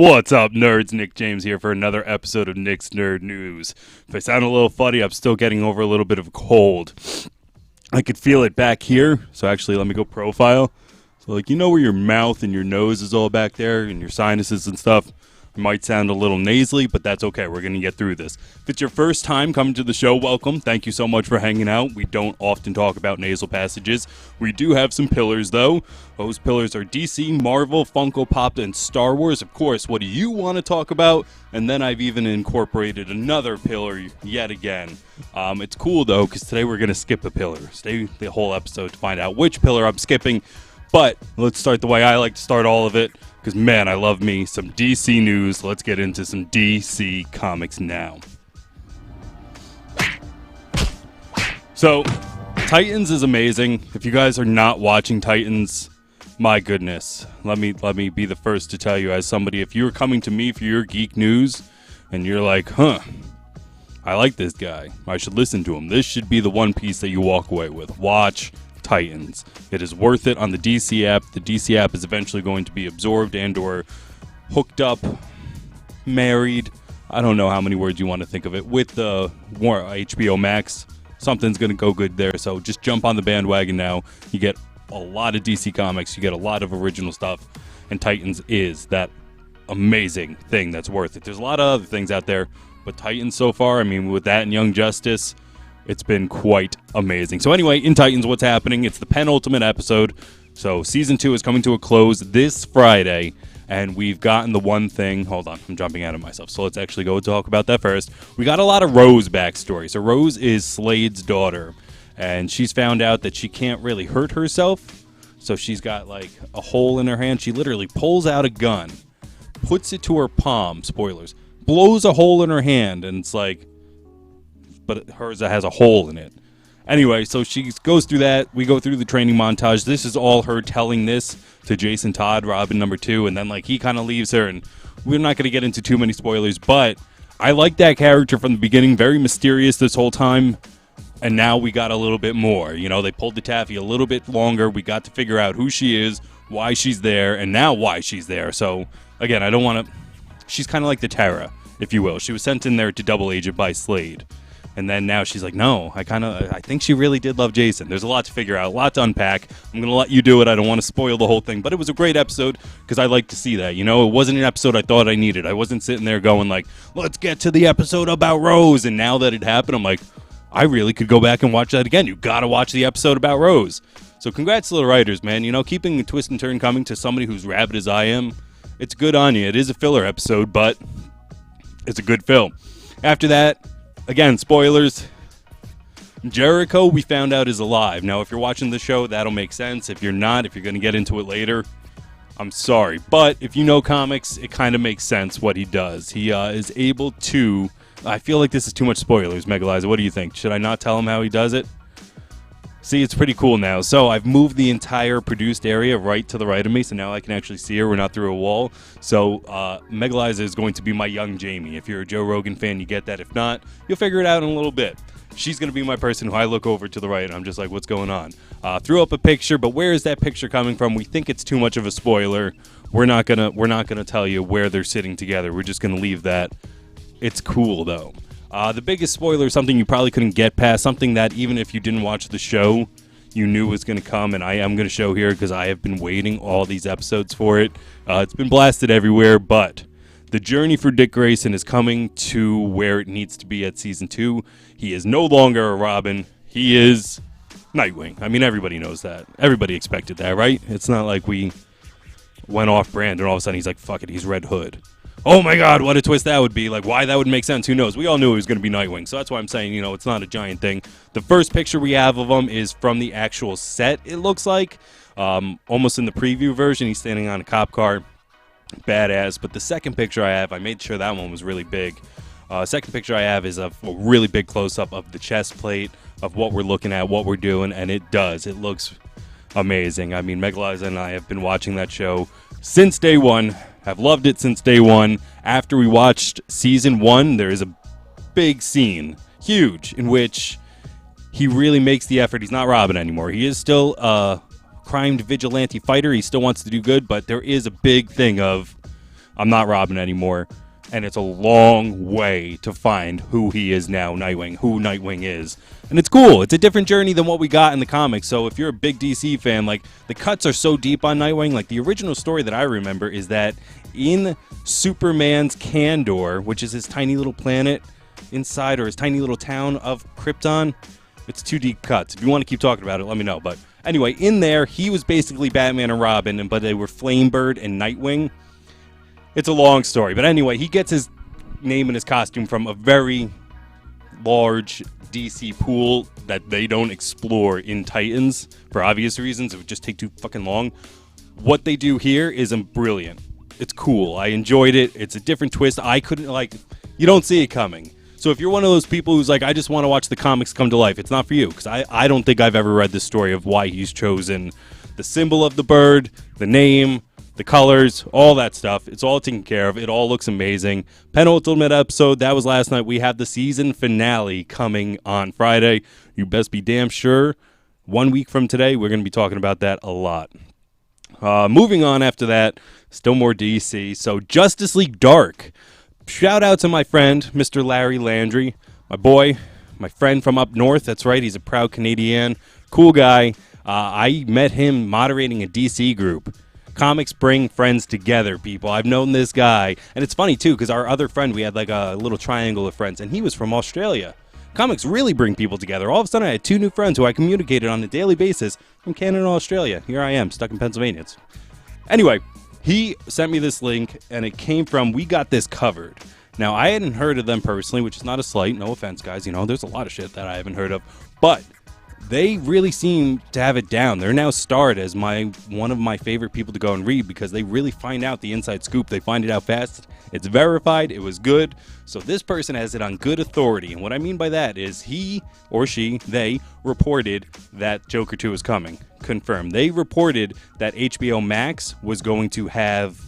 What's up, nerds? Nick James here for another episode of Nick's Nerd News. If I sound a little funny, I'm still getting over a little bit of a cold. I could feel it back here, so actually let me go profile. So like, you know where your mouth and your nose is all back there, and your sinuses and stuff? It might sound a little nasally, but that's okay. We're going to get through this. If it's your first time coming to the show, welcome. Thank you so much for hanging out. We don't often talk about nasal passages. We do have some pillars, though. Those pillars are DC, Marvel, Funko Pop, and Star Wars. Of course, what do you want to talk about? And then I've even incorporated another pillar yet again. It's cool, though, because today we're going to skip a pillar. Stay the whole episode to find out which pillar I'm skipping. But let's start the way I like to start all of it. Because, man, I love me some DC news. Let's get into some DC comics now. So, Titans is amazing. If you guys are not watching Titans, my goodness. Let me be the first to tell you, as somebody, if you're coming to me for your geek news, and you're like, I like this guy, I should listen to him. This should be the one piece that you walk away with. Watch Titans. It is worth it on the DC app. The DC app is eventually going to be absorbed and or hooked up, married, I don't know how many words you want to think of it, with the HBO MAX. Something's going to go good there, so just jump on the bandwagon now. You get a lot of DC comics, you get a lot of original stuff, and Titans is that amazing thing that's worth it. There's a lot of other things out there, but Titans so far, I mean, with that and Young Justice, it's been quite amazing. So anyway, in Titans, what's happening? It's the penultimate episode. So season 2 is coming to a close this Friday, and we've gotten the one thing. Hold on, I'm jumping out of myself. So let's actually go talk about that first. We got a lot of Rose backstory. So Rose is Slade's daughter, and she's found out that she can't really hurt herself. So she's got like a hole in her hand. She literally pulls out a gun, puts it to her palm, spoilers, blows a hole in her hand, and it's like, but hers has a hole in it. Anyway, so she goes through that. We go through the training montage. This is all her telling this to Jason Todd, Robin number 2, and then like he kind of leaves her, and we're not going to get into too many spoilers, but I like that character from the beginning. Very mysterious this whole time, and now we got a little bit more. You know, they pulled the taffy a little bit longer. We got to figure out who she is, why she's there, and now why she's there. So again, I don't want to. She's kind of like the Terra, if you will. She was sent in there to double agent by Slade. And then now she's like, no, I think she really did love Jason. There's a lot to figure out, a lot to unpack. I'm going to let you do it. I don't want to spoil the whole thing. But it was a great episode because I like to see that. You know, it wasn't an episode I thought I needed. I wasn't sitting there going like, let's get to the episode about Rose. And now that it happened, I'm like, I really could go back and watch that again. You got to watch the episode about Rose. So congrats to the writers, man. You know, keeping a twist and turn coming to somebody who's rabid as I am, it's good on you. It is a filler episode, but it's a good film. After that, again, spoilers. Jericho, we found out, is alive. Now, if you're watching the show, that'll make sense. If you're not, if you're going to get into it later, I'm sorry. But if you know comics, it kind of makes sense what he does. He is able to... I feel like this is too much spoilers, Megaliza. What do you think? Should I not tell him how he does it? See, it's pretty cool now. So I've moved the entire produced area right to the right of me, so now I can actually see her. We're not through a wall. So Megaliza is going to be my young Jamie. If you're a Joe Rogan fan, you get that. If not, you'll figure it out in a little bit. She's going to be my person who I look over to the right, and I'm just like, what's going on? Threw up a picture, but where is that picture coming from? We think it's too much of a spoiler. We're not gonna tell you where they're sitting together. We're just going to leave that. It's cool, though. The biggest spoiler is something you probably couldn't get past, something that even if you didn't watch the show, you knew was going to come, and I am going to show here because I have been waiting all these episodes for it. It's been blasted everywhere, but the journey for Dick Grayson is coming to where it needs to be at Season 2. He is no longer a Robin. He is Nightwing. I mean, everybody knows that. Everybody expected that, right? It's not like we went off brand and all of a sudden he's like, fuck it, he's Red Hood. Oh my God, what a twist that would be. Like, why that would make sense, who knows? We all knew he was going to be Nightwing, so that's why I'm saying, you know, it's not a giant thing. The first picture we have of him is from the actual set, it looks like. Almost in the preview version, he's standing on a cop car. Badass. But the second picture I have, I made sure that one was really big. Second picture I have is a really big close-up of the chest plate, of what we're looking at, what we're doing, and it does. It looks amazing. I mean, Megaliza and I have been watching that show since day one. Have loved it since day one. After we watched Season 1, there is a big scene, huge, in which he really makes the effort. He's not Robin anymore. He is still a crime vigilante fighter. He still wants to do good, but there is a big thing of, I'm not Robin anymore. And it's a long way to find who he is now, Nightwing, who Nightwing is. And it's cool. It's a different journey than what we got in the comics. So if you're a big DC fan, like, the cuts are so deep on Nightwing. Like, the original story that I remember is that in Superman's Kandor, which is his tiny little planet inside, or his tiny little town of Krypton, it's 2 deep cuts. If you want to keep talking about it, let me know. But anyway, in there, he was basically Batman and Robin, but they were Flamebird and Nightwing. It's a long story, but anyway, he gets his name and his costume from a very large DC pool that they don't explore in Titans for obvious reasons. It would just take too fucking long. What they do here is brilliant. It's cool. I enjoyed it. It's a different twist. I couldn't, like, you don't see it coming. So if you're one of those people who's like, I just want to watch the comics come to life, it's not for you, because I don't think I've ever read the story of why he's chosen the symbol of the bird, the name, the colors, all that stuff. It's all taken care of. It all looks amazing. Penultimate episode, that was last night. We have the season finale coming on Friday. You best be damn sure 1 week from today, we're going to be talking about that a lot. Moving on after that, still more DC. So Justice League Dark. Shout out to my friend, Mr. Larry Landry, my boy, my friend from up north. That's right, he's a proud Canadian. Cool guy. I met him moderating a DC group. Comics bring friends together, people. I've known this guy. And it's funny, too, because our other friend, we had like a little triangle of friends, and he was from Australia. Comics really bring people together. All of a sudden, I had 2 new friends who I communicated on a daily basis from Canada and Australia. Here I am, stuck in Pennsylvania. Anyway, he sent me this link, and it came from We Got This Covered. Now, I hadn't heard of them personally, which is not a slight. No offense, guys. You know, there's a lot of shit that I haven't heard of. But they really seem to have it down. They're now starred as one of my favorite people to go and read, because they really find out the inside scoop. They find it out fast. It's verified. It was good. So this person has it on good authority. And what I mean by that is he or she, they reported that Joker 2 is coming. Confirmed. They reported that HBO Max was going to have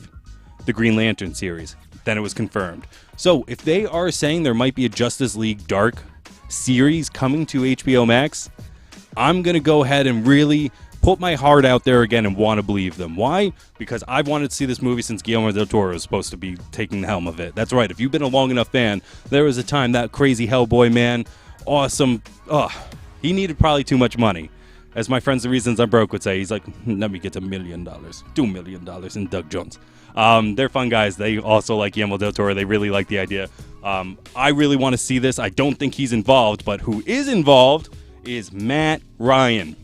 the Green Lantern series. Then it was confirmed. So if they are saying there might be a Justice League Dark series coming to HBO Max, I'm going to go ahead and really put my heart out there again and want to believe them. Why? Because I've wanted to see this movie since Guillermo del Toro was supposed to be taking the helm of it. That's right. If you've been a long enough fan, there was a time that crazy Hellboy man, awesome. He needed probably too much money. As my friends, The Reasons I'm Broke would say, he's like, let me get $1 million, $2 million in Doug Jones. They're fun guys. They also like Guillermo del Toro. They really like the idea. I really want to see this. I don't think he's involved, but who is involved is Matt Ryan.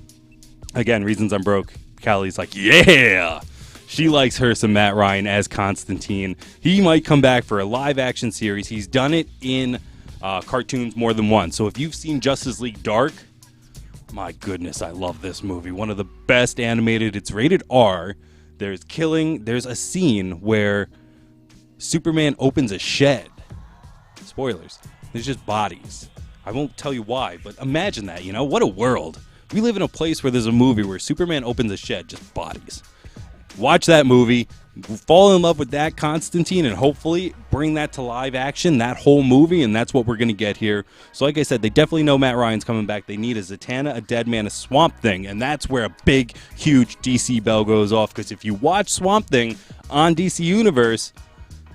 Again, Reasons I'm Broke. Callie's like, yeah! She likes her some Matt Ryan as Constantine. He might come back for a live-action series. He's done it in cartoons more than once. So if you've seen Justice League Dark, my goodness, I love this movie. One of the best animated. It's rated R. There's a scene where Superman opens a shed. Spoilers. There's just bodies. I won't tell you why, but imagine that, you know? What a world. We live in a place where there's a movie where Superman opens a shed, just bodies. Watch that movie, fall in love with that Constantine, and hopefully bring that to live action, that whole movie, and that's what we're going to get here. So like I said, they definitely know Matt Ryan's coming back. They need a Zatanna, a Deadman, a Swamp Thing, and that's where a big, huge DC bell goes off, because if you watch Swamp Thing on DC Universe,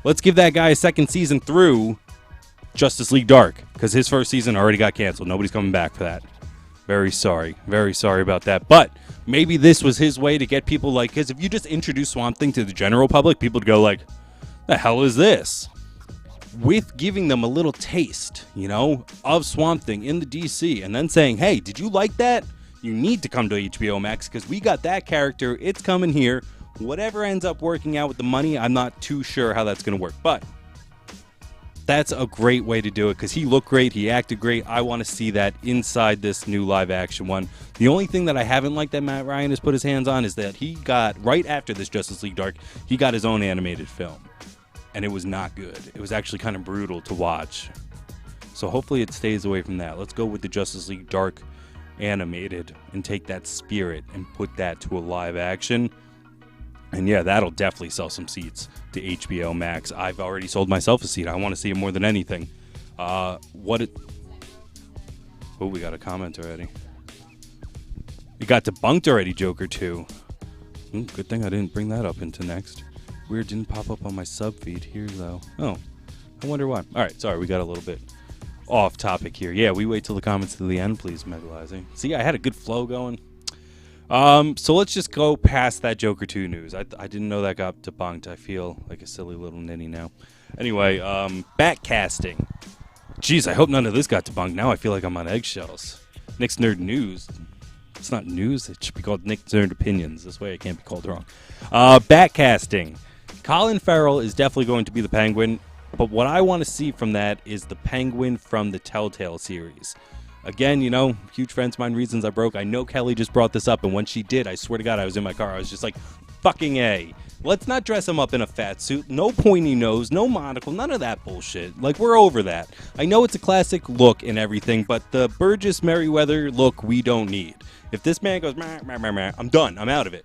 let's give that guy a second season through Justice League Dark, because his first season already got canceled. Nobody's coming back for that. Very sorry about that. But maybe this was his way to get people like, because if you just introduce Swamp Thing to the general public, people would go like, the hell is this? With giving them a little taste, you know, of Swamp Thing in the DC, and then saying, hey, did you like that? You need to come to HBO Max, because we got that character. It's coming here. Whatever ends up working out with the money, I'm not too sure how that's going to work. But that's a great way to do it, because he looked great, he acted great. I want to see that inside this new live action one. The only thing that I haven't liked that Matt Ryan has put his hands on is that he got, right after this Justice League Dark, he got his own animated film. And it was not good. It was actually kind of brutal to watch. So hopefully it stays away from that. Let's go with the Justice League Dark animated and take that spirit and put that to a live action. And yeah, that'll definitely sell some seats to HBO Max. I've already sold myself a seat. I want to see it more than anything. Oh, we got a comment already. It got debunked already, Joker 2. Good thing I didn't bring that up into next. weird. Didn't pop up on my sub feed here, though. Oh, I wonder why. All right, sorry. We got a little bit off topic here. Yeah, we wait till the comments to the end, please, Megalizing. See, I had a good flow going. So let's just go past that Joker 2 news. I didn't know that got debunked. I feel like a silly little ninny now. Anyway, backcasting. Jeez, I hope none of this got debunked. Now I feel like I'm on eggshells. Nick's Nerd News. It's not news. It should be called Nick's Nerd Opinions. This way I can't be called wrong. Backcasting. Colin Farrell is definitely going to be the Penguin, but what I want to see from that is the Penguin from the Telltale series. Again, you know, huge friends of mine, Reasons I Broke. I know Kelly just brought this up, and when she did, I swear to God, I was in my car. I was just like, fucking A. Let's not dress him up in a fat suit. No pointy nose, no monocle, none of that bullshit. Like, we're over that. I know it's a classic look and everything, but the Burgess Merriweather look we don't need. If this man goes, meh, meh, meh, meh, I'm done. I'm out of it.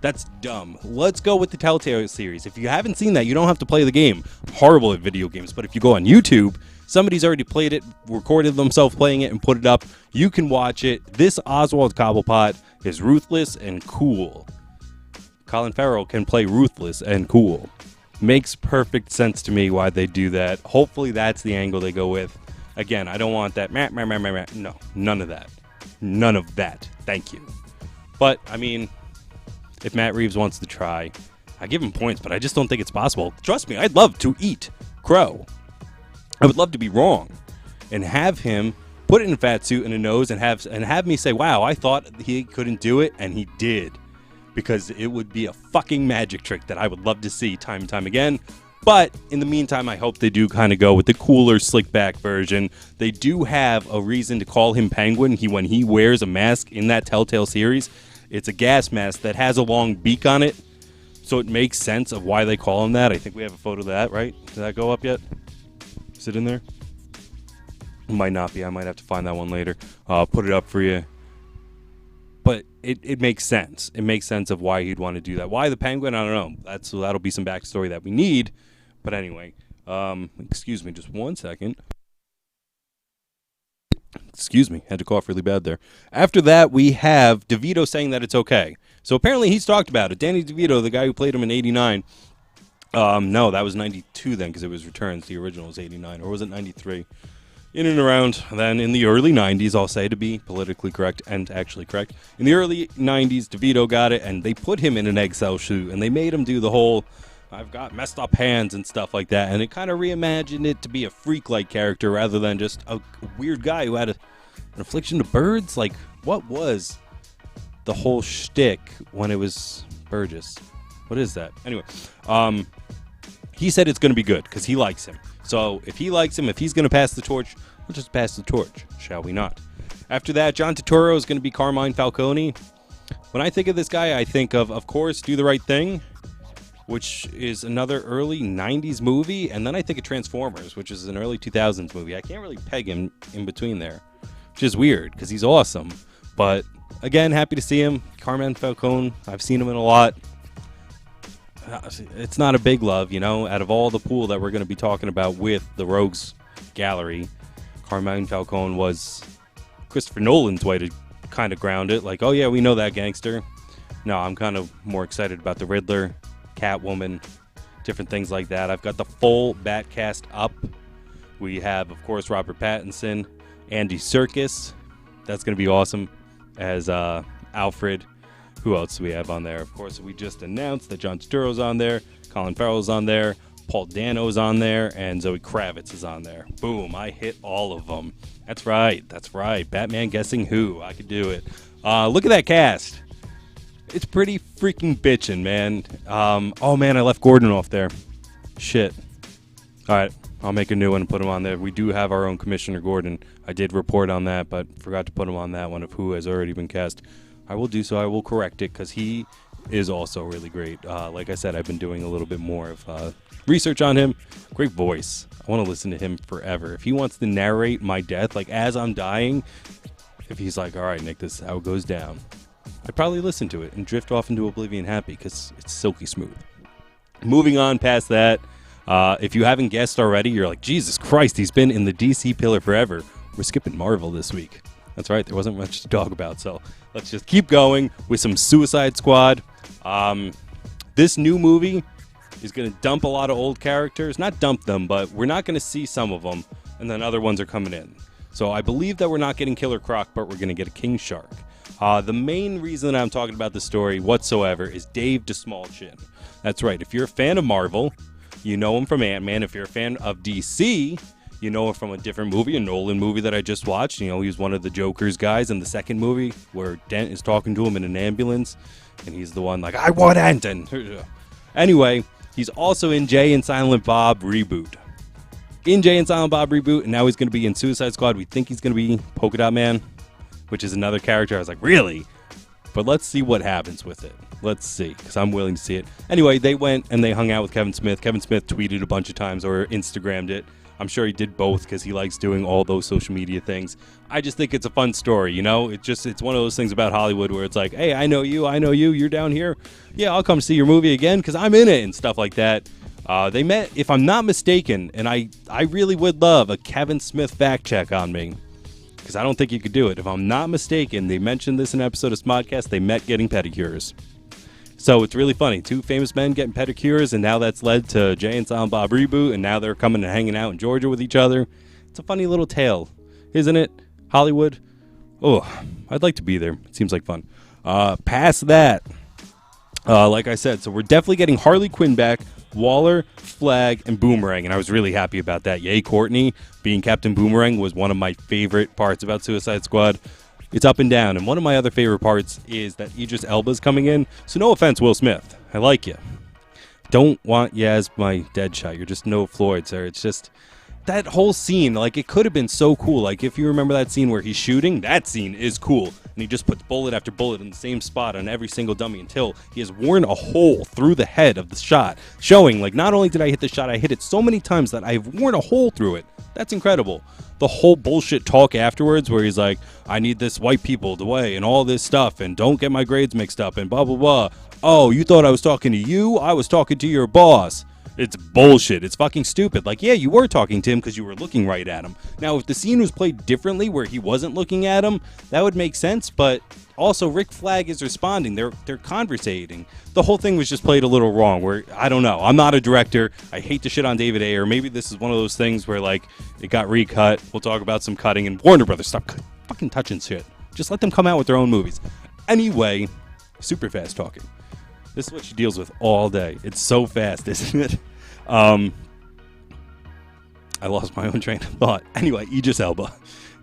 That's dumb. Let's go with the Telltale series. If you haven't seen that, you don't have to play the game. I'm horrible at video games, but if you go on YouTube, somebody's already played it, recorded themselves playing it, and put it up. You can watch it. This Oswald Cobblepot is ruthless and cool. Colin Farrell can play ruthless and cool. Makes perfect sense to me why they do that. Hopefully that's the angle they go with. Again, I don't want that. No, none of that. None of that. Thank you. But, I mean, if Matt Reeves wants to try, I give him points, but I just don't think it's possible. Trust me, I'd love to eat crow. I would love to be wrong and have him put it in a fat suit and a nose and have me say, wow, I thought he couldn't do it, and he did. Because it would be a fucking magic trick that I would love to see time and time again. But in the meantime, I hope they do kind of go with the cooler, slick back version. They do have a reason to call him Penguin. When he wears a mask in that Telltale series, it's a gas mask that has a long beak on it. So it makes sense of why they call him that. I think we have a photo of that, right? Did that go up yet? Is it in there? It might not be. I might have to find that one later. I'll put it up for you. But it makes sense. It makes sense of why he'd want to do that. Why the Penguin? I don't know. That'll be some backstory that we need. But anyway, excuse me, just 1 second. Excuse me, had to cough really bad there. After that, we have DeVito saying that it's okay. So apparently he's talked about it. Danny DeVito, the guy who played him in '89. No, that was '92 then because it was Returns. The original was '89, or was it '93? In and around then in the early 90s, I'll say, to be politically correct and actually correct. In the early 90s, DeVito got it, and they put him in an eggcell suit, and they made him do the whole, I've got messed up hands and stuff like that, and it kind of reimagined it to be a freak-like character rather than just a weird guy who had an affliction to birds. Like, what was the whole shtick when it was Burgess? What is that? Anyway, he said it's going to be good because he likes him. So if he likes him, if he's going to pass the torch, we'll just pass the torch, shall we not? After that, John Turturro is going to be Carmine Falcone. When I think of this guy, I think of course, Do the Right Thing, which is another early 90s movie. And then I think of Transformers, which is an early 2000s movie. I can't really peg him in between there, which is weird because he's awesome. But again, happy to see him. Carmine Falcone, I've seen him in a lot. It's not a big love, you know. Out of all the pool that we're going to be talking about with the Rogues Gallery, Carmine Falcone was Christopher Nolan's way to kind of ground it. Like, oh yeah, we know that gangster. No, I'm kind of more excited about the Riddler, Catwoman, different things like that. I've got the full Bat cast up. We have, of course, Robert Pattinson, Andy Serkis. That's going to be awesome as Alfred. Who else do we have on there? Of course, we just announced that John Turturro's on there, Colin Farrell's on there, Paul Dano's on there, and Zoe Kravitz is on there. Boom, I hit all of them. That's right. Batman Guessing Who. I could do it. Look at that cast. It's pretty freaking bitchin', man. Oh, man, I left Gordon off there. Shit. All right, I'll make a new one and put him on there. We do have our own Commissioner Gordon. I did report on that, but forgot to put him on that one of who has already been cast. I will do so. I will correct it because he is also really great. Like I said, I've been doing a little bit more of research on him. Great voice. I want to listen to him forever. If he wants to narrate my death, like as I'm dying, if he's like, all right, Nick, this is how it goes down, I'd probably listen to it and drift off into oblivion happy because it's silky smooth. Moving on past that, if you haven't guessed already, you're like, Jesus Christ, he's been in the DC pillar forever. We're skipping Marvel this week. That's right, there wasn't much to talk about, so let's just keep going with some Suicide Squad. This new movie He's going to dump a lot of old characters. Not dump them, but we're not going to see some of them, and then other ones are coming in. So I believe that we're not getting Killer Croc, but we're going to get a King Shark. The main reason that I'm talking about this story whatsoever is Dave DeSmallchin. That's right. If you're a fan of Marvel, you know him from Ant-Man. If you're a fan of DC, you know him from a different movie, a Nolan movie that I just watched. You know, he was one of the Joker's guys in the second movie where Dent is talking to him in an ambulance, and he's the one like, I want Ant. Anyway, he's also in Jay and Silent Bob Reboot. In Jay and Silent Bob Reboot, and now he's going to be in Suicide Squad. We think he's going to be Polka Dot Man, which is another character. I was like, really? But let's see what happens with it. Let's see, because I'm willing to see it. Anyway, they went and they hung out with Kevin Smith. Kevin Smith tweeted a bunch of times or Instagrammed it. I'm sure he did both because he likes doing all those social media things. I just think it's a fun story, you know? It's one of those things about Hollywood where it's like, hey, I know you, you're down here. Yeah, I'll come see your movie again because I'm in it and stuff like that. They met, if I'm not mistaken, and I really would love a Kevin Smith fact check on me because I don't think you could do it. If I'm not mistaken, they mentioned this in an episode of Smodcast, they met getting pedicures. So it's really funny. Two famous men getting pedicures, and now that's led to Jay and Silent Bob Reboot, and now they're coming and hanging out in Georgia with each other. It's a funny little tale, isn't it? Hollywood. Oh, I'd like to be there. It seems like fun. Past that, like I said, so we're definitely getting Harley Quinn back, Waller, Flag, and Boomerang, and I was really happy about that. Yay, Courtney being Captain Boomerang was one of my favorite parts about Suicide Squad. It's up and down, and one of my other favorite parts is that Idris Elba's coming in. So no offense, Will Smith. I like you. Don't want you as my Deadshot. You're just no Floyd, sir. It's just that whole scene, like, it could have been so cool. Like, if you remember that scene where he's shooting, that scene is cool. And he just puts bullet after bullet in the same spot on every single dummy until he has worn a hole through the head of the shot, showing, like, not only did I hit the shot, I hit it so many times that I've worn a hole through it. That's incredible. The whole bullshit talk afterwards where he's like, I need this white people the way and all this stuff and don't get my grades mixed up and blah, blah, blah. Oh, you thought I was talking to you? I was talking to your boss. It's bullshit. It's fucking stupid. Like, yeah, you were talking to him because you were looking right at him. Now, if the scene was played differently where he wasn't looking at him, that would make sense. But also, Rick Flag is responding. They're conversating. The whole thing was just played a little wrong where, I don't know. I'm not a director. I hate to shit on David Ayer. Maybe this is one of those things where, like, it got recut. We'll talk about some cutting. And Warner Brothers, stop fucking touching shit. Just let them come out with their own movies. Anyway, super fast talking. This is what she deals with all day. It's so fast, isn't it? I lost my own train of thought. Anyway, Idris Elba.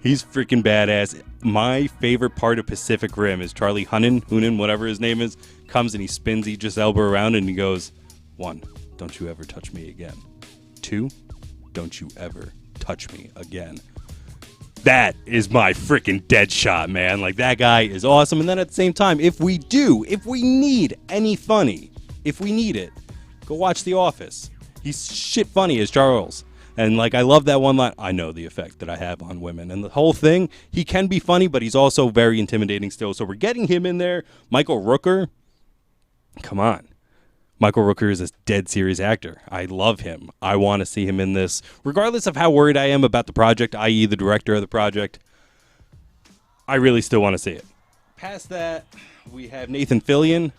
He's freaking badass. My favorite part of Pacific Rim is Charlie Hunnam, whatever his name is, comes and he spins Idris Elba around and he goes, 1, don't you ever touch me again. 2, don't you ever touch me again. That is my freaking Deadshot, man. Like, that guy is awesome. And then at the same time, if we need any funny, if we need it, go watch The Office. He's shit funny as Charles. And, like, I love that one line. I know the effect that I have on women. And the whole thing, he can be funny, but he's also very intimidating still. So we're getting him in there. Michael Rooker. Come on. Michael Rooker is a dead serious actor. I love him. I want to see him in this. Regardless of how worried I am about the project, i.e. the director of the project, I really still want to see it. Past that, we have Nathan Fillion.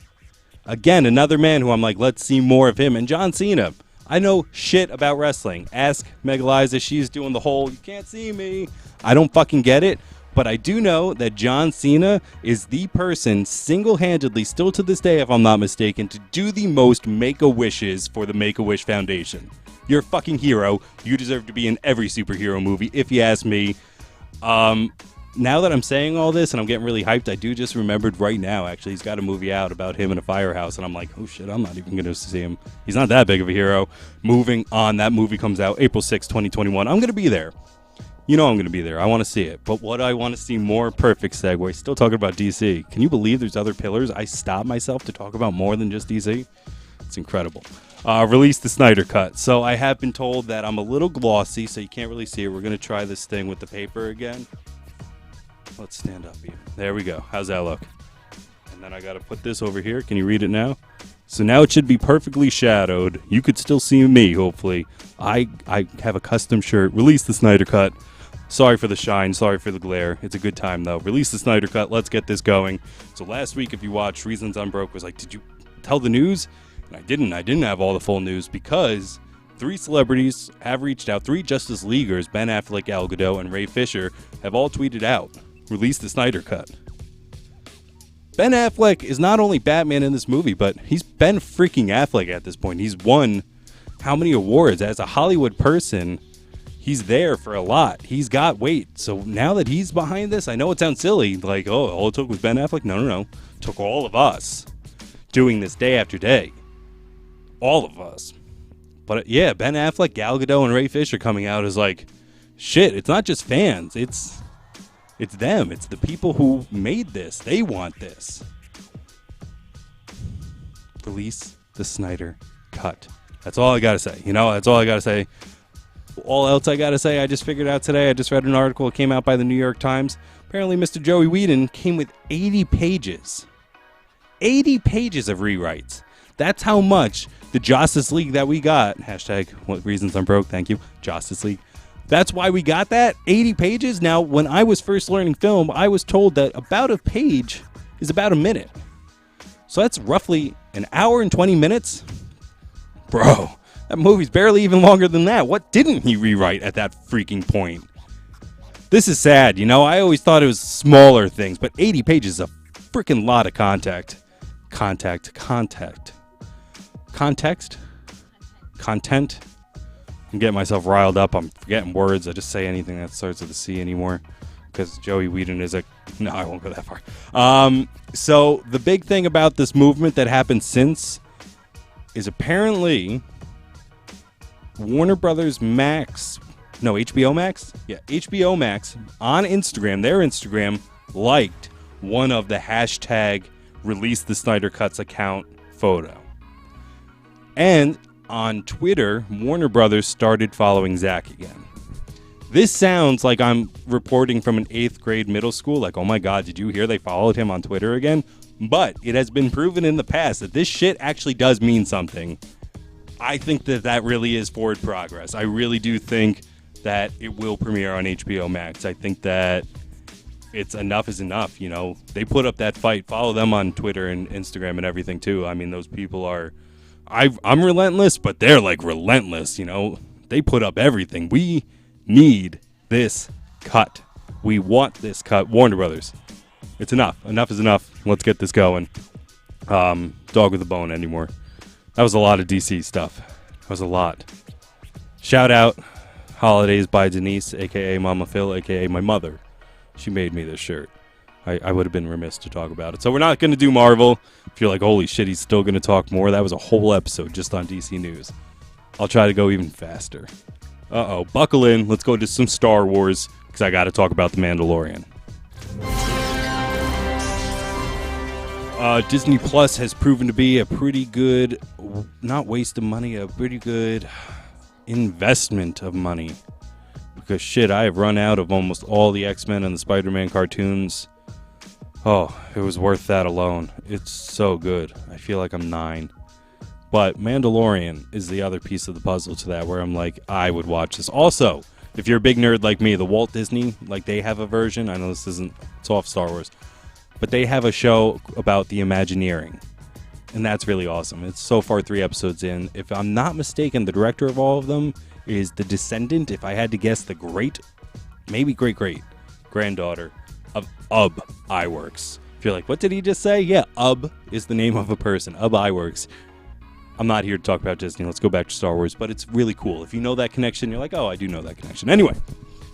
Again, another man who I'm like, let's see more of him. And John Cena. I know shit about wrestling. Ask Meg Eliza. She's doing the whole, you can't see me. I don't fucking get it. But I do know that John Cena is the person single-handedly, still to this day if I'm not mistaken, to do the most Make-A-Wishes for the Make-A-Wish Foundation. You're a fucking hero. You deserve to be in every superhero movie, if you ask me. Now that I'm saying all this and I'm getting really hyped, I do just remembered right now, actually, he's got a movie out about him in a firehouse, and I'm like, oh shit, I'm not even going to see him. He's not that big of a hero. Moving on, that movie comes out April 6, 2021. I'm going to be there. You know I'm going to be there. I want to see it. But what I want to see more, perfect segue, still talking about DC. Can you believe there's other pillars? I stopped myself to talk about more than just DC. It's incredible. Release the Snyder Cut. So I have been told that I'm a little glossy, so you can't really see it. We're going to try this thing with the paper again. Let's stand up here. There we go. How's that look? And then I got to put this over here. Can you read it now? So now it should be perfectly shadowed. You could still see me, hopefully. I have a custom shirt. Release the Snyder Cut. Sorry for the shine. Sorry for the glare. It's a good time, though. Release the Snyder Cut. Let's get this going. So last week, if you watched, Reasons I'm Broke was like, did you tell the news? And I didn't have all the full news because 3 celebrities have reached out. 3 Justice Leaguers, Ben Affleck, Gal Gadot, and Ray Fisher, have all tweeted out, release the Snyder Cut. Ben Affleck is not only Batman in this movie, but he's Ben freaking Affleck at this point. He's won how many awards? As a Hollywood person, he's there for a lot. He's got weight. So now that he's behind this, I know it sounds silly, like, oh, all it took was Ben Affleck. No. It took all of us doing this day after day. All of us. But yeah, Ben Affleck, Gal Gadot, and Ray Fisher coming out is like, shit, it's not just fans. It's them. It's the people who made this. They want this. Release the Snyder Cut. That's all I got to say. That's all I got to say. All else I got to say, I just figured out today. I just read an article. It came out by the New York Times. Apparently, Mr. Joey Whedon came with 80 pages. 80 pages of rewrites. That's how much the Justice League that we got, hashtag what reasons I'm broke, thank you, Justice League. That's why we got that, 80 pages. Now, when I was first learning film, I was told that about a page is about a minute. So that's roughly an hour and 20 minutes. Bro, that movie's barely even longer than that. What didn't he rewrite at that freaking point? This is sad, I always thought it was smaller things, but 80 pages is a freaking lot of content. I'm getting myself riled up. I'm forgetting words. I just say anything that starts with a C anymore because Joey Whedon is no, I won't go that far. So the big thing about this movement that happened since is apparently HBO MAX? Yeah, HBO MAX on Instagram, their Instagram, liked one of the hashtag Release the Snyder Cuts account photo. And on Twitter, Warner Brothers started following Zack again. This sounds like I'm reporting from an 8th grade middle school, like, oh my God, did you hear they followed him on Twitter again? But it has been proven in the past that this shit actually does mean something. I think that really is forward progress. I really do think that it will premiere on HBO Max. I think that it's enough is enough. They put up that fight. Follow them on Twitter and Instagram and everything too. I mean, those people are, I'm relentless, but they're like relentless. They put up everything. We need this cut. We want this cut. Warner Brothers. It's enough. Enough is enough. Let's get this going. Dog with a bone anymore. That was a lot of DC stuff. That was a lot. Shout out Holidays by Denise, a.k.a. Mama Phil, a.k.a. my mother. She made me this shirt. I would have been remiss to talk about it. So we're not going to do Marvel. If you're like, holy shit, he's still going to talk more. That was a whole episode just on DC News. I'll try to go even faster. Buckle in. Let's go to some Star Wars because I got to talk about The Mandalorian. Disney Plus has proven to be a pretty good, not waste of money, a pretty good investment of money. Because shit, I have run out of almost all the X-Men and the Spider-Man cartoons. Oh, it was worth that alone. It's so good. I feel like I'm 9. But Mandalorian is the other piece of the puzzle to that where I'm like, I would watch this. Also, if you're a big nerd like me, the Walt Disney, like they have a version. I know it's off Star Wars. But they have a show about the Imagineering. And that's really awesome. It's so far 3 episodes in. If I'm not mistaken, the director of all of them is the descendant, if I had to guess, the maybe great granddaughter of Ub Iwerks. If you're like, what did he just say? Yeah, Ub is the name of a person. Ub Iwerks. I'm not here to talk about Disney. Let's go back to Star Wars. But it's really cool. If you know that connection, you're like, oh, I do know that connection. Anyway,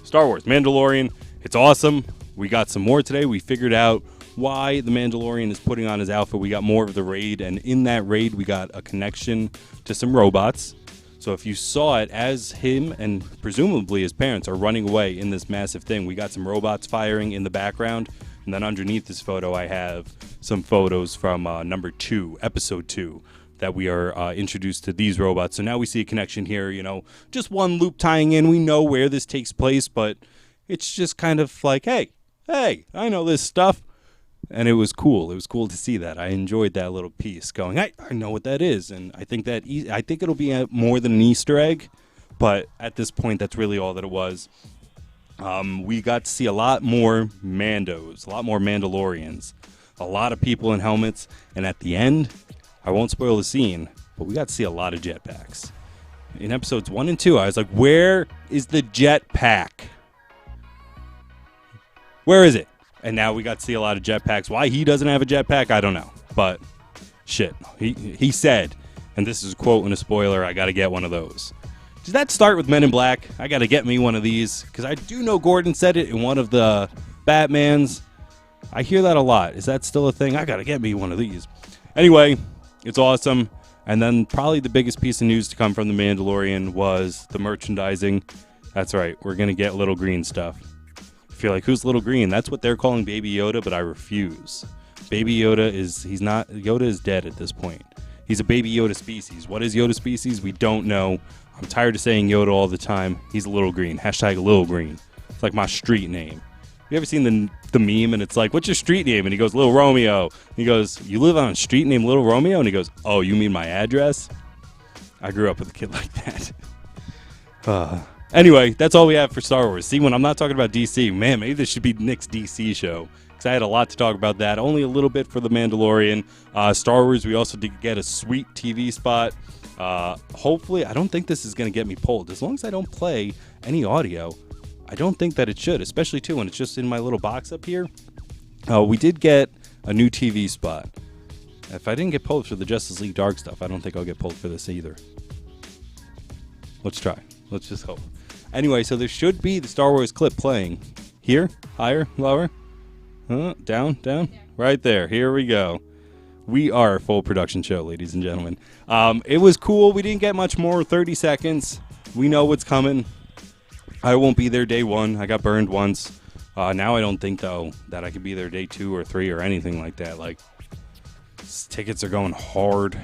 Star Wars, Mandalorian. It's awesome. We got some more today. We figured out why the Mandalorian is putting on his outfit. We got more of the raid. And in that raid, we got a connection to some robots. So if you saw it as him and presumably his parents are running away in this massive thing, we got some robots firing in the background. And then underneath this photo, I have some photos from number 2, episode 2, that we are introduced to these robots. So now we see a connection here, just one loop tying in. We know where this takes place, but it's just kind of like, hey, I know this stuff. And it was cool. It was cool to see that. I enjoyed that little piece going, hey, I know what that is. And I think it'll be more than an Easter egg. But at this point, that's really all that it was. We got to see a lot more Mandos, a lot more Mandalorians, a lot of people in helmets. And at the end, I won't spoil the scene, but we got to see a lot of jetpacks. In episodes 1 and 2, I was like, where is the jetpack? Where is it? And now we got to see a lot of jetpacks. Why he doesn't have a jetpack, I don't know. But shit, he said, and this is a quote and a spoiler, I got to get one of those. Does that start with Men in Black? I got to get me one of these, because I do know Gordon said it in one of the Batmans. I hear that a lot. Is that still a thing? I got to get me one of these. Anyway, it's awesome. And then probably the biggest piece of news to come from The Mandalorian was the merchandising. That's right. We're going to get Little Green stuff. I feel like, who's Little Green? That's what they're calling Baby Yoda, but I refuse. Baby Yoda Yoda is dead at this point. He's a Baby Yoda species. What is Yoda species? We don't know. I'm tired of saying Yoda all the time. He's a Little Green. Hashtag Little Green. It's like my street name. You ever seen the meme and it's like, what's your street name? And he goes, Little Romeo. And he goes, you live on a street named Little Romeo? And he goes, oh, you mean my address? I grew up with a kid like that. Anyway, that's all we have for Star Wars. See, when I'm not talking about DC, man, maybe this should be Nick's DC show. Because I had a lot to talk about that. Only a little bit for The Mandalorian. Star Wars, we also did get a sweet TV spot. Hopefully, I don't think this is going to get me pulled. As long as I don't play any audio, I don't think that it should, especially, too, when it's just in my little box up here. We did get a new TV spot. If I didn't get pulled for the Justice League Dark stuff, I don't think I'll get pulled for this either. Let's try. Let's just hope. Anyway, so there should be the Star Wars clip playing. Here? Higher? Lower? Down? Down? Right there. Here we go. We are a full production show, ladies and gentlemen. It was cool. We didn't get much more. 30 seconds. We know what's coming. I won't be there day 1. I got burned once. Now I don't think, though, that I could be there day 2 or 3 or anything like that. Like, tickets are going hard.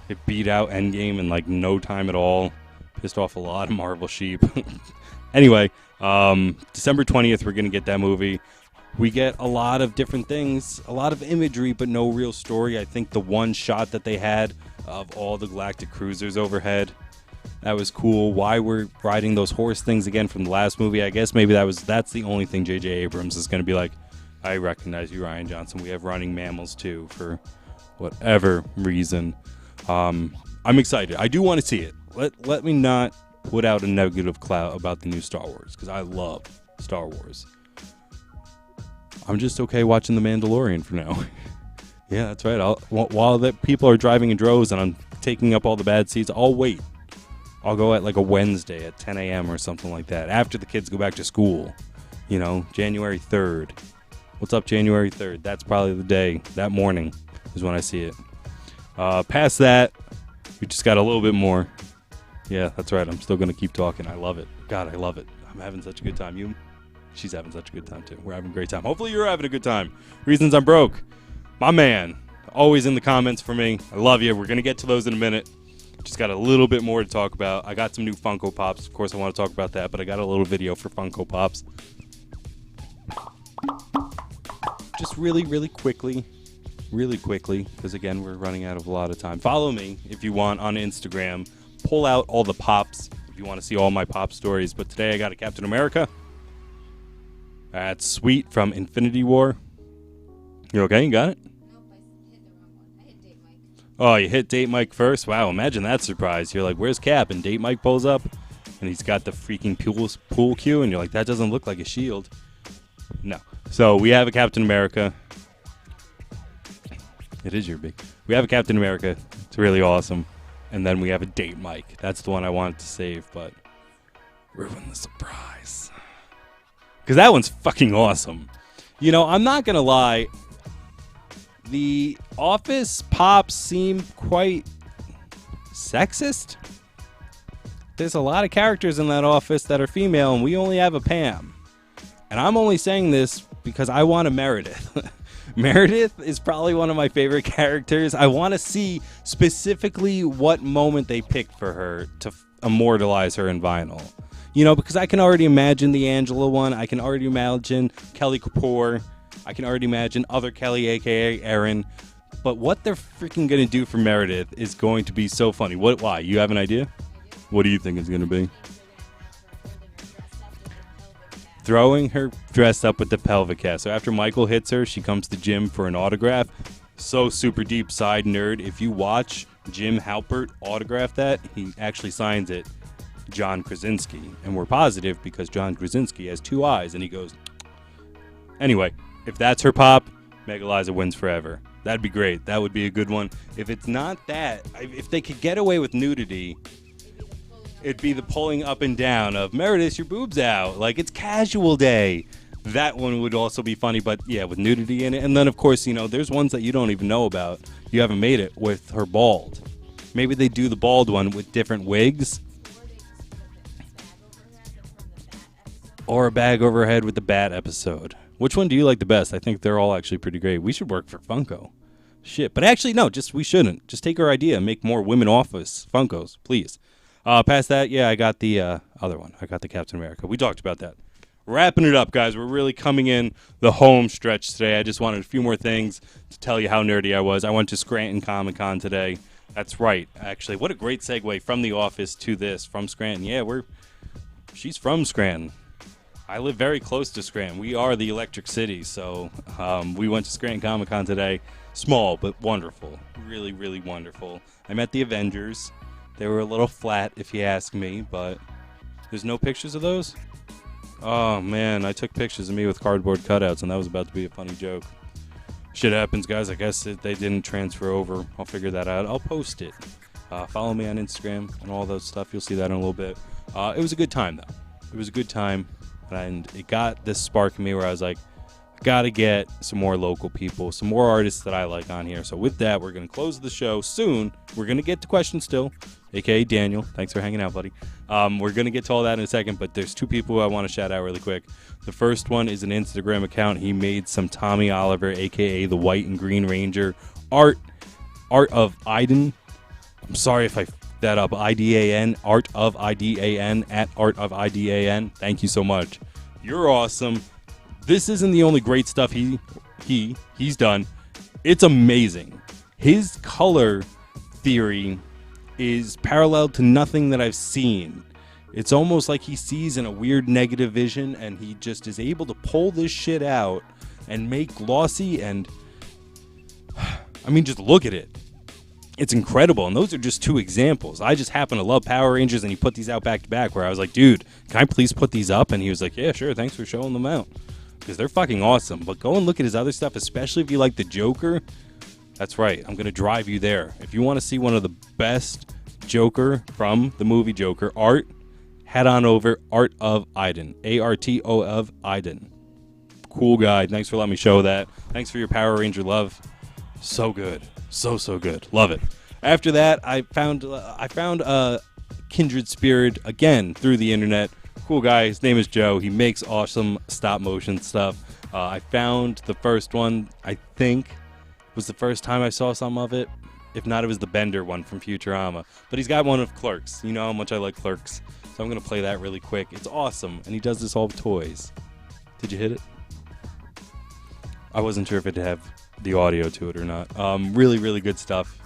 It beat out Endgame in, like, no time at all. Pissed off a lot of Marvel sheep. Anyway, December 20th, we're going to get that movie. We get a lot of different things, a lot of imagery, but no real story. I think the one shot that they had of all the galactic cruisers overhead, that was cool. Why we're riding those horse things again from the last movie, I guess maybe that's the only thing J.J. Abrams is going to be like, I recognize you, Rian Johnson. We have running mammals, too, for whatever reason. I'm excited. I do want to see it. Let me not put out a negative cloud about the new Star Wars, because I love Star Wars. I'm just okay watching The Mandalorian for now. Yeah, that's right. While the people are driving in droves and I'm taking up all the bad seats, I'll wait. I'll go at like a Wednesday at 10 a.m. or something like that, after the kids go back to school. You know, January 3rd. What's up, January 3rd? That's probably the day. That morning is when I see it. Past that, we just got a little bit more. Yeah, that's right. I'm still going to keep talking. I love it. God, I love it. I'm having such a good time. She's having such a good time, too. We're having a great time. Hopefully you're having a good time. Reasons I'm broke. My man. Always in the comments for me. I love you. We're going to get to those in a minute. Just got a little bit more to talk about. I got some new Funko Pops. Of course, I want to talk about that, but I got a little video for Funko Pops. Just really quickly, because, again, we're running out of a lot of time. Follow me, if you want, on Instagram. Pull out all the Pops if you want to see all my Pop stories. But today I got a Captain America. That's sweet from Infinity War. You okay? You got it? Nope, I hit the wrong one. I hit Date Mike. Oh, you hit Date Mike first? Wow, imagine that surprise. You're like, where's Cap? And Date Mike pulls up, and he's got the freaking pool cue, and you're like, that doesn't look like a shield. No. So we have a Captain America. It is your big. We have a Captain America. It's really awesome. And then we have a Date Mike. That's the one I wanted to save, but ruin the surprise. Because that one's fucking awesome. You know, I'm not going to lie. The Office Pops seem quite sexist. There's a lot of characters in that office that are female, and we only have a Pam. And I'm only saying this because I want a Meredith. Meredith is probably one of my favorite characters. I want to see specifically what moment they picked for her to immortalize her in vinyl. You know, because I can already imagine the Angela one. I can already imagine Kelly Kapoor. I can already imagine other Kelly, a.k.a. Erin. But what they're freaking going to do for Meredith is going to be so funny. Why? You have an idea? What do you think it's going to be? Throwing her dressed up with the pelvic cast. So after Michael hits her, she comes to the gym for an autograph. So super deep side nerd. If you watch Jim Halpert autographed that. He actually signs it John Krasinski. And we're positive because John Krasinski has 2 eyes. And he goes... Anyway, if that's her pop, Megaliza wins forever. That'd be great. That would be a good one. If it's not that, if they could get away with nudity, it'd be the pulling up and down of, Meredith, your boob's out. Like, it's casual day. That one would also be funny, but yeah, with nudity in it. And then, of course, there's ones that you don't even know about. You haven't made it with her bald. Maybe they do the bald one with different wigs. Or a bag over her head with the Bat episode. Which one do you like the best? I think they're all actually pretty great. We should work for Funko. Shit. But actually, no, we shouldn't. Just take our idea and make more women office Funkos, please. Past that, yeah, I got the other one. I got the Captain America. We talked about that. Wrapping it up, guys. We're really coming in the home stretch today. I just wanted a few more things to tell you how nerdy I was. I went to Scranton Comic-Con today. That's right. Actually, what a great segue from the office to this, from Scranton. Yeah, she's from Scranton. I live very close to Scranton. We are the Electric City, so we went to Scranton Comic-Con today. Small, but wonderful. Really, really wonderful. I met the Avengers. They were a little flat, if you ask me, but there's no pictures of those? Oh, man, I took pictures of me with cardboard cutouts, and that was about to be a funny joke. Shit happens, guys. I guess they didn't transfer over. I'll figure that out. I'll post it. Follow me on Instagram and all those stuff. You'll see that in a little bit. It was a good time, though. It was a good time. And it got this spark in me where I was like, I got to get some more local people, some more artists that I like on here. So with that, we're going to close the show soon. We're going to get to questions still, a.k.a. Daniel. Thanks for hanging out, buddy. We're going to get to all that in a second, but there's 2 people who I want to shout out really quick. The first one is an Instagram account. He made some Tommy Oliver, a.k.a. the White and Green Ranger, art of Iden. I'm sorry if I that up. IDAN, Art of IDAN, at Art of IDAN. Thank you so much. You're awesome. This isn't the only great stuff he's done. It's amazing. His color theory is parallel to nothing that I've seen. It's almost like he sees in a weird negative vision, and he just is able to pull this shit out and make glossy, and I mean, just look at it. It's incredible, and those are just 2 examples. I just happen to love Power Rangers, and he put these out back to back, where I was like, dude, can I please put these up? And he was like, yeah, sure, thanks for showing them out, because they're fucking awesome. But go and look at his other stuff, especially if you like the Joker. That's right, I'm going to drive you there. If you want to see one of the best Joker from the movie Joker art, head on over, Art of Iden, ARTO of Iden. Cool guy. Thanks for letting me show that. Thanks for your Power Ranger love. So good. So good. Love it. After that, I found a kindred spirit again through the internet. Cool guy. His name is Joe. He makes awesome stop motion stuff. I found the first one, I think, was the first time I saw some of it. If not, it was the Bender one from Futurama. But he's got one of Clerks. You know how much I like Clerks. So I'm going to play that really quick. It's awesome. And he does this all with toys. Did you hit it? I wasn't sure if it'd have the audio to it or not. Really, really good stuff.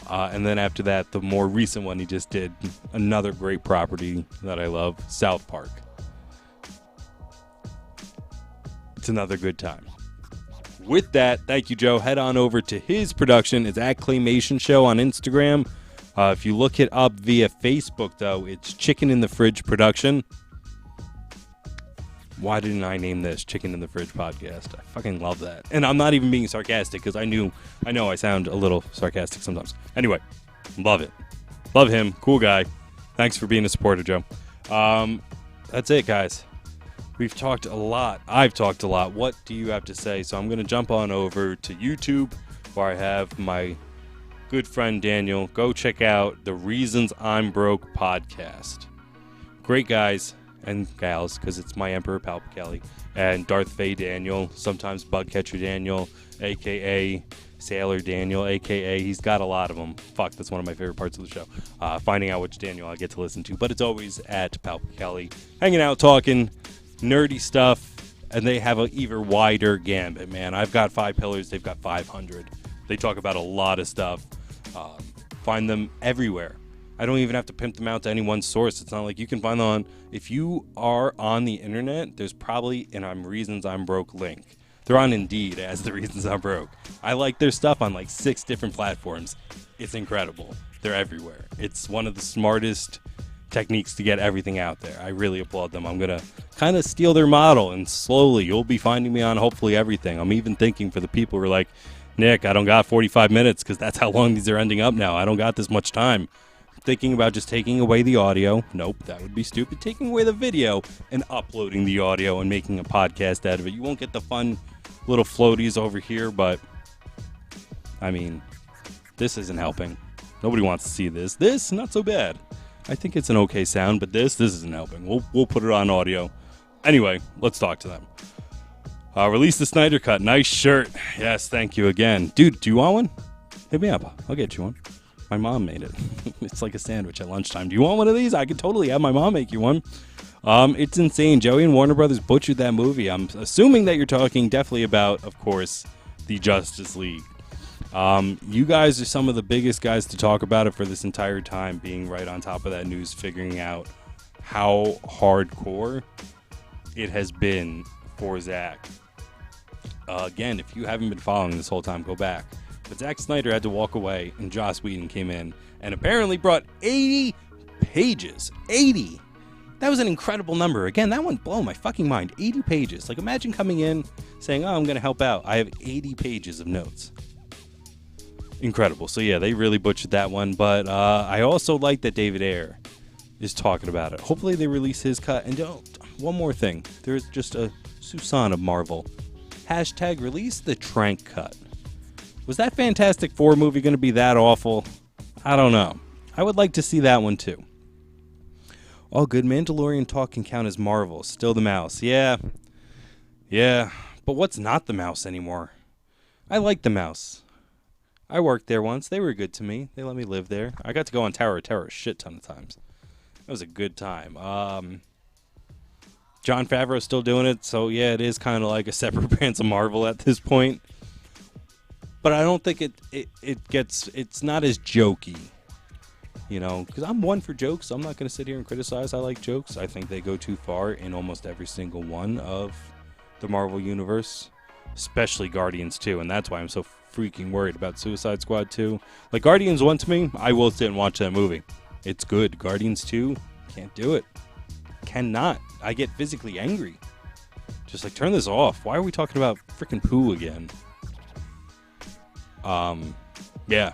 And then after that, the more recent one he just did, another great property that I love, South Park. It's another good time. With that, thank you, Joe. Head on over to his production. It's at Claymation Show on Instagram. If you look it up via Facebook, though, it's Chicken in the Fridge Production. Why didn't I name this Chicken in the Fridge Podcast? I fucking love that. And I'm not even being sarcastic, because I know I sound a little sarcastic sometimes. Anyway, love it. Love him. Cool guy. Thanks for being a supporter, Joe. That's it, guys. We've talked a lot. I've talked a lot. What do you have to say? So I'm going to jump on over to YouTube, where I have my good friend Daniel. Go check out the Reasons I'm Broke podcast. Great guys and gals, because it's my Emperor Palpa Kelly and Darth Vader Daniel, sometimes Bugcatcher Daniel, a.k.a. Sailor Daniel, a.k.a. he's got a lot of them. Fuck, that's one of my favorite parts of the show. Finding out which Daniel I get to listen to. But it's always at Palpa Kelly, hanging out, talking nerdy stuff, and they have an even wider gambit, man. I've got 5 pillars, they've got 500. They talk about a lot of stuff. Find them everywhere. I don't even have to pimp them out to any one source. It's not like you can find them on... If you are on the internet, there's probably an Reasons I'm Broke link. They're on Indeed as the reasons I'm broke. I like their stuff on like 6 different platforms. It's incredible. They're everywhere. It's one of the smartest techniques to get everything out there. I really applaud them. I'm going to kind of steal their model, and slowly you'll be finding me on hopefully everything. I'm even thinking for the people who are like, Nick, I don't got 45 minutes because that's how long these are ending up now. I don't got this much time. I'm thinking about just taking away the audio. Nope, that would be stupid. Taking away the video and uploading the audio and making a podcast out of it. You won't get the fun little floaties over here, but I mean, this isn't helping. Nobody wants to see this. This, not so bad. I think it's an okay sound, but this isn't helping. We'll put it on audio. Anyway, let's talk to them. Release the Snyder Cut. Nice shirt. Yes, thank you again. Dude, do you want one? Hit me up. I'll get you one. My mom made it. It's like a sandwich at lunchtime. Do you want one of these? I could totally have my mom make you one. It's insane. Joey and Warner Brothers butchered that movie. I'm assuming that you're talking definitely about, of course, the Justice League. You guys are some of the biggest guys to talk about it for this entire time, being right on top of that news, figuring out how hardcore it has been for Zack. Again, if you haven't been following this whole time, go back. But Zack Snyder had to walk away, and Joss Whedon came in and apparently brought 80 pages. 80! That was an incredible number. Again, that one blew my fucking mind. 80 pages. Like, imagine coming in saying, oh, I'm going to help out. I have 80 pages of notes. Incredible. So, yeah, they really butchered that one. But I also like that David Ayer is talking about it. Hopefully they release his cut. And one more thing. There's just a Susan of Marvel. Hashtag release the Trank cut. Was that Fantastic Four movie going to be that awful? I don't know. I would like to see that one too. All good. Mandalorian talk can count as Marvel. Still the mouse. Yeah. But what's not the mouse anymore? I like the mouse. I worked there once. They were good to me. They let me live there. I got to go on Tower of Terror a shit ton of times. That was a good time. Jon Favreau's still doing it, so yeah, it is kind of like a separate branch of Marvel at this point. But I don't think it's not as jokey, you know, because I'm one for jokes. I'm not going to sit here and criticize. I like jokes. I think they go too far in almost every single one of the Marvel Universe, especially Guardians 2, and that's why I'm so freaking worried about Suicide Squad 2. Like, Guardians 1 to me, I will sit and watch that movie. It's good. Guardians 2, can't do it. Cannot. I get physically angry. Just like, turn this off. Why are we talking about freaking poo again? Yeah.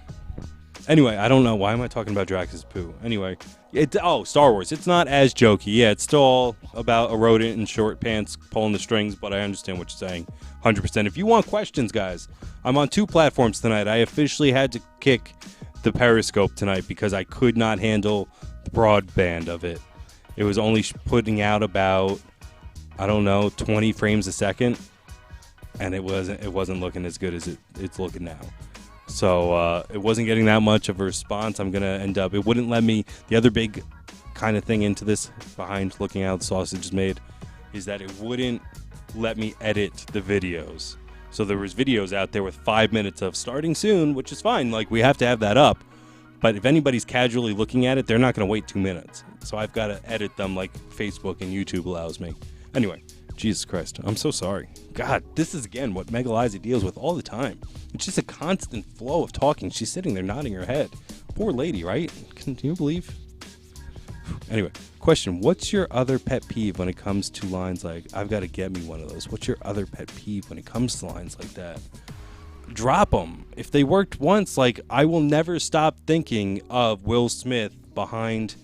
Anyway, I don't know. Why am I talking about Drax's poo? Anyway, Star Wars. It's not as jokey. Yeah, it's still all about a rodent in short pants pulling the strings, but I understand what you're saying 100%. If you want questions, guys, I'm on 2 platforms tonight. I officially had to kick the Periscope tonight because I could not handle the broadband of it. It was only putting out about, 20 frames a second, and it wasn't looking as good as it's looking now. So it wasn't getting that much of a response. I'm going to end up, it wouldn't let me, the other big kind of thing into this, behind looking how the sausage is made, is that it wouldn't let me edit the videos. So there was videos out there with 5 minutes of starting soon, which is fine. Like, we have to have that up. But if anybody's casually looking at it, they're not going to wait 2 minutes. So I've got to edit them like Facebook and YouTube allows me. Anyway, Jesus Christ, I'm so sorry. God, this is, again, what Megaliza deals with all the time. It's just a constant flow of talking. She's sitting there nodding her head. Poor lady, right? Can you believe? Anyway, question. What's your other pet peeve when it comes to lines like, I've got to get me one of those? What's your other pet peeve when it comes to lines like that? Drop them. If they worked once, like, I will never stop thinking of Will Smith behind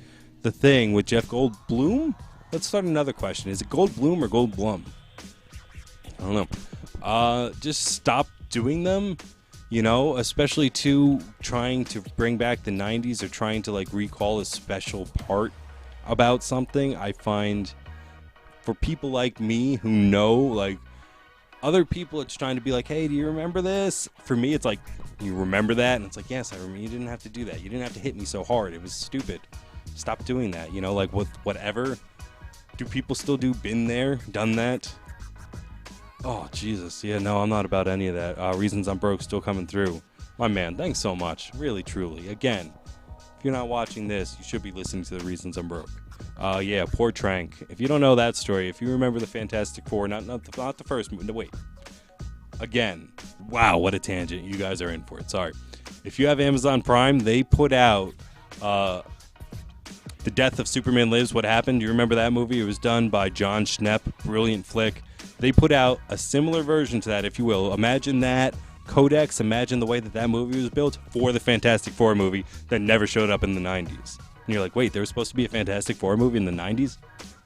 the thing with Jeff Goldblum. Let's start another question. Is it Goldblum or Goldblum? I don't know. Just stop doing them, you know, especially trying to bring back the 90s or trying to, like, recall a special part about something. I find for people like me who know, like, other people, it's trying to be like, hey, do you remember this? For me, it's like, you remember that? And it's like, yes, I remember. You didn't have to do that. You didn't have to hit me so hard. It was stupid. Stop doing that. You know, like, with whatever. Do people still do been there, done that? Oh, Jesus. Yeah, no, I'm not about any of that. Reasons I'm broke still coming through. My man, thanks so much. Really, truly. Again, if you're not watching this, you should be listening to the Reasons I'm Broke. Yeah, poor Trank. If you don't know that story, if you remember the Fantastic Four, not the first movie. No, wait. again, wow, what a tangent. You guys are in for it. Sorry. If you have Amazon Prime, they put out The Death of Superman Lives, What Happened. Do you remember that movie? It was done by John Schnepp. Brilliant flick. They put out a similar version to that, if you will. Imagine that codex. Imagine the way that movie was built for the Fantastic Four movie that never showed up in the 90s. And you're like, wait, there was supposed to be a Fantastic Four movie in the 90s?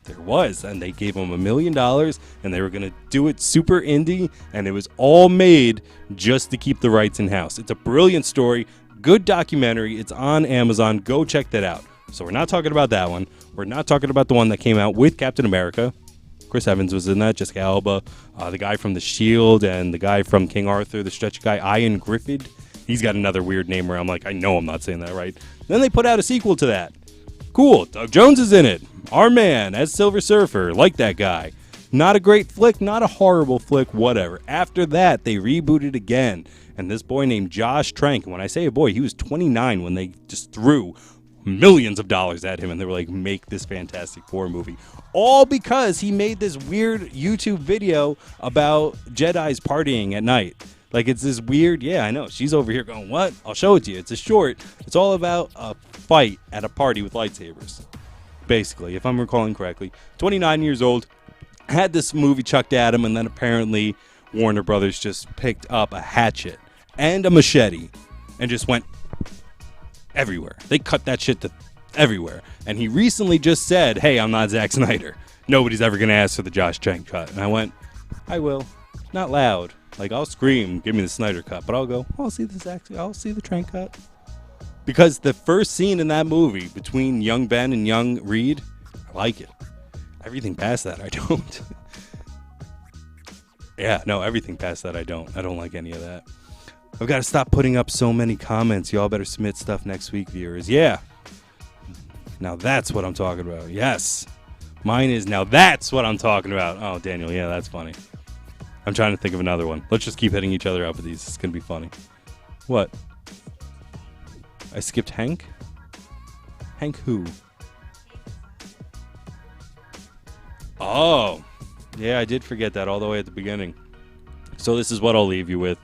There was, and they gave them $1 million, and they were going to do it super indie, and it was all made just to keep the rights in-house. It's a brilliant story, good documentary. It's on Amazon. Go check that out. So we're not talking about that one. We're not talking about the one that came out with Captain America. Chris Evans was in that, Jessica Alba, the guy from The Shield, and the guy from King Arthur, the stretch guy, Ian Griffith. He's got another weird name where I'm like, I know I'm not saying that right. Then they put out a sequel to that. Cool. Doug Jones is in it. Our man as Silver Surfer. Like that guy. Not a great flick. Not a horrible flick. Whatever. After that, they rebooted again. And this boy named Josh Trank. And when I say a boy, he was 29 when they just threw millions of dollars at him. And they were like, make this Fantastic Four movie. All because he made this weird YouTube video about Jedis partying at night. Like, it's this weird, yeah, I know. She's over here going, what? I'll show it to you. It's a short. It's all about a fight at a party with lightsabers, basically, if I'm recalling correctly. 29 years old, had this movie chucked at him, and then apparently Warner Brothers just picked up a hatchet and a machete and just went everywhere. They cut that shit to everywhere. And he recently just said, hey, I'm not Zack Snyder. Nobody's ever going to ask for the Josh Trank cut. And I went, I will. Not loud. Like, I'll scream, give me the Snyder cut, but I'll go, I'll see the Trank cut. Because the first scene in that movie between young Ben and young Reed, I like it. Everything past that, I don't. Yeah, no, everything past that, I don't. I don't like any of that. I've got to stop putting up so many comments. Y'all better submit stuff next week, viewers. Yeah. Now that's what I'm talking about. Yes. Mine is, now that's what I'm talking about. Oh, Daniel, yeah, that's funny. I'm trying to think of another one. Let's just keep hitting each other up with these. It's going to be funny. What? I skipped Hank? Hank who? Oh. Yeah, I did forget that all the way at the beginning. So this is what I'll leave you with.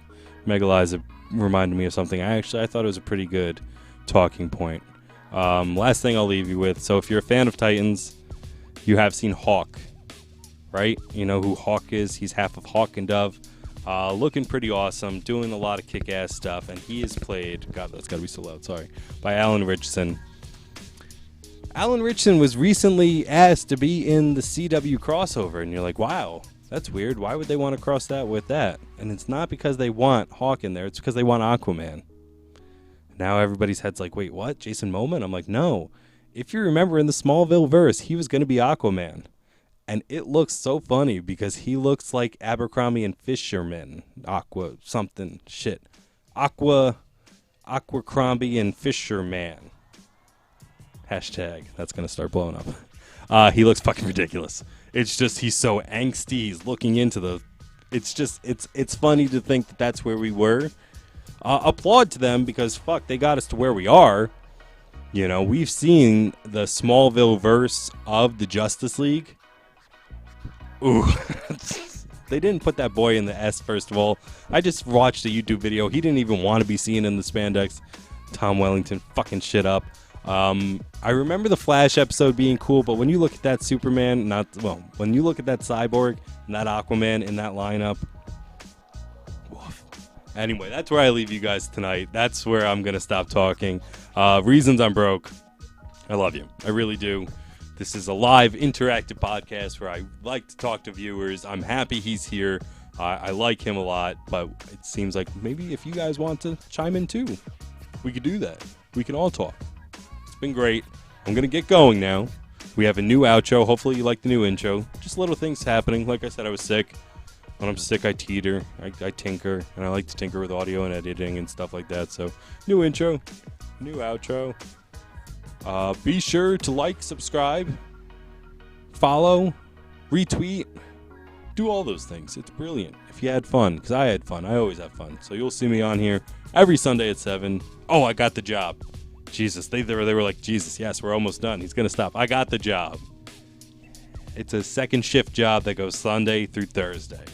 Megaliza reminded me of something. I thought it was a pretty good talking point. Last thing I'll leave you with. So if you're a fan of Titans, you have seen Hawk. Right? You know who Hawk is. He's half of Hawk and Dove. Looking pretty awesome. Doing a lot of kick-ass stuff. And he is played, God, that's got to be so loud, sorry, by Alan Ritchson. Alan Ritchson was recently asked to be in the CW crossover. And you're like, wow, that's weird. Why would they want to cross that with that? And it's not because they want Hawk in there. It's because they want Aquaman. Now everybody's head's like, wait, what? Jason Momoa? I'm like, no. If you remember in the Smallville verse, he was going to be Aquaman. And it looks so funny because he looks like Abercrombie and Fisherman. Abercrombie and Fisherman. Hashtag. That's going to start blowing up. He looks fucking ridiculous. It's just, he's so angsty. He's looking into the... It's just, it's funny to think that that's where we were. Applaud to them because, fuck, they got us to where we are. You know, we've seen the Smallville verse of the Justice League. Ooh, they didn't put that boy in the S, first of all. I just watched a YouTube video. He didn't even want to be seen in the spandex. Tom Wellington fucking shit up. I remember the Flash episode being cool, but when you look at that Superman, when you look at that Cyborg and that Aquaman in that lineup, woof. Anyway, that's where I leave you guys tonight. That's where I'm going to stop talking. Reasons I'm broke. I love you. I really do. This is a live, interactive podcast where I like to talk to viewers. I'm happy he's here. I like him a lot, but it seems like maybe if you guys want to chime in too, we could do that. We can all talk. It's been great. I'm going to get going now. We have a new outro. Hopefully you like the new intro. Just little things happening. Like I said, I was sick. When I'm sick, I teeter. I tinker, and I like to tinker with audio and editing and stuff like that. So, new intro, new outro. Be sure to like, subscribe, follow, retweet, do all those things. It's brilliant. If you had fun, because I had fun. I always have fun. So you'll see me on here every Sunday at 7. Oh, I got the job. Jesus, they were like, Jesus, yes, we're almost done. He's going to stop. I got the job. It's a second shift job that goes Sunday through Thursday.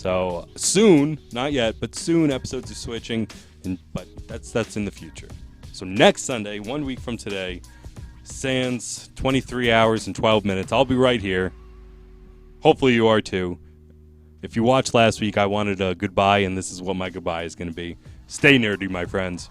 So soon, not yet, but soon episodes are switching, but that's in the future. So next Sunday, 1 week from today, sans 23 hours and 12 minutes, I'll be right here. Hopefully you are too. If you watched last week, I wanted a goodbye, and this is what my goodbye is going to be. Stay nerdy, my friends.